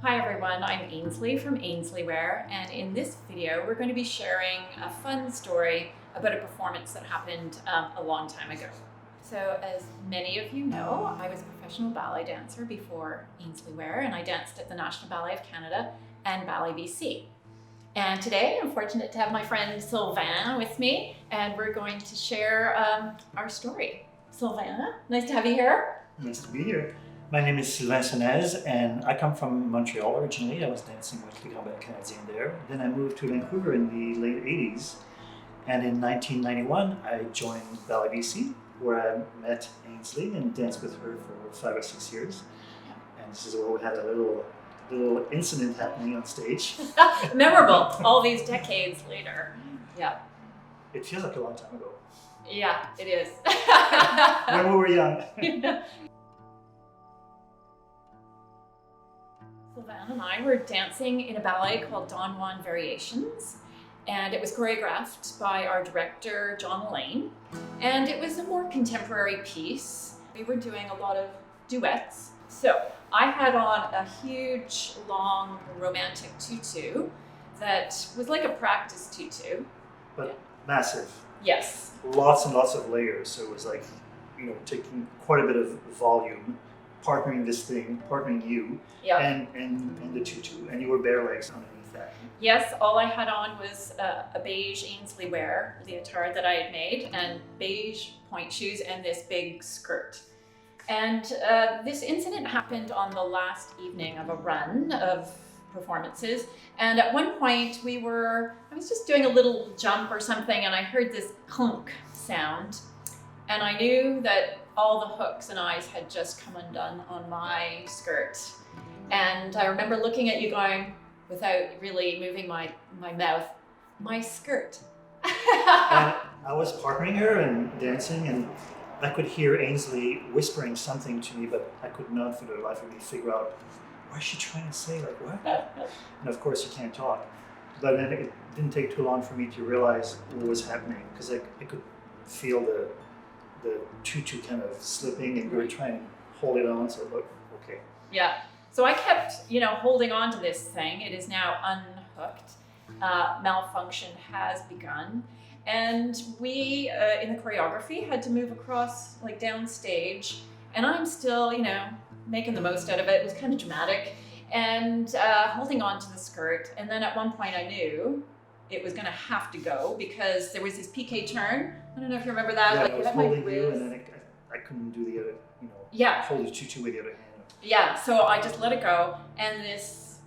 Hi everyone, I'm Ainslie from AinslieWear, and in this video we're going to be sharing a fun story about a performance that happened a long time ago. So as many of you know, I was a professional ballet dancer before AinslieWear, and I danced at the National Ballet of Canada and Ballet BC. And today I'm fortunate to have my friend Sylvain with me, and we're going to share our story. Sylvain, nice to have you here. Nice to be here. My name is Sylvain Senez, and I come from Montreal originally. I was dancing with the Ballet Canadien there. Then I moved to Vancouver in the late 80s. And in 1991, I joined Ballet BC, where I met Ainslie and danced with her for 5 or 6 years. And this is where we had a little incident happening on stage. Memorable, all these decades later. Yeah. It feels like a long time ago. Yeah, it is. When we were young. Sylvain and I were dancing in a ballet called Don Juan Variations, and it was choreographed by our director, John Alleyne, and it was a more contemporary piece. We were doing a lot of duets. So I had on a huge, long, romantic tutu that was like a practice tutu. But massive. Yes. Lots and lots of layers, so it was like, taking quite a bit of volume, partnering this thing, partnering you, Yep. and the tutu, and you were bare legs underneath that. Yes, all I had on was a beige AinslieWear leotard that I had made, and beige point shoes, and this big skirt. And this incident happened on the last evening of a run of performances. And at one point I was just doing a little jump or something, and I heard this clunk sound. And I knew that all the hooks and eyes had just come undone on my skirt. And I remember looking at you going, without really moving my mouth, my skirt. And I was partnering her and dancing, and I could hear Ainslie whispering something to me, but I could not for the life of me figure out, what is she trying to say? Like, what? And of course you can't talk. But then it didn't take too long for me to realize what was happening, because I could feel the tutu kind of slipping, and we were trying to hold it on, so look, okay. Yeah. So I kept, holding on to this thing. It is now unhooked. Malfunction has begun. And we, in the choreography, had to move across, like, downstage. And I'm still, making the most out of it. It was kind of dramatic. And holding on to the skirt. And then at one point I knew it was going to have to go, because there was this PK turn. I don't know if you remember that. Yeah, like, I was holding you, and then I couldn't do the other, hold the tutu with the other hand. Yeah, so I just let it go, and as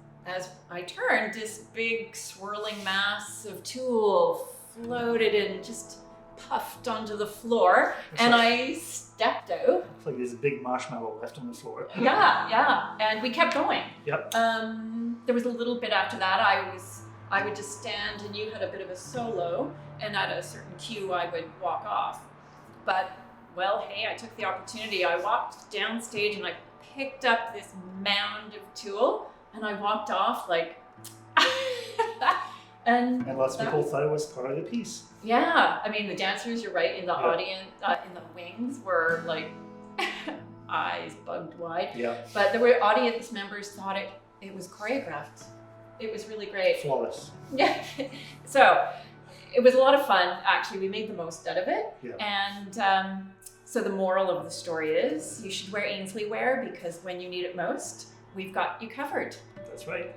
I turned, this big swirling mass of tulle floated and just puffed onto the floor, I stepped out. It's like this big marshmallow left on the floor. Yeah, and we kept going. Yep. There was a little bit after that, I would just stand, and you had a bit of a solo, and at a certain cue I would walk off. But, well, hey, I took the opportunity. I walked downstage and I picked up this mound of tulle, and I walked off like, and lots of people thought it was part of the piece. Yeah, I mean, the dancers, you're right, in the audience, in the wings were like eyes bugged wide. Yeah. But there were audience members thought it was choreographed. It was really great. Flawless. Yeah. So it was a lot of fun, actually. We made the most out of it. Yeah. And so the moral of the story is you should wear AinslieWear, because when you need it most, we've got you covered. That's right.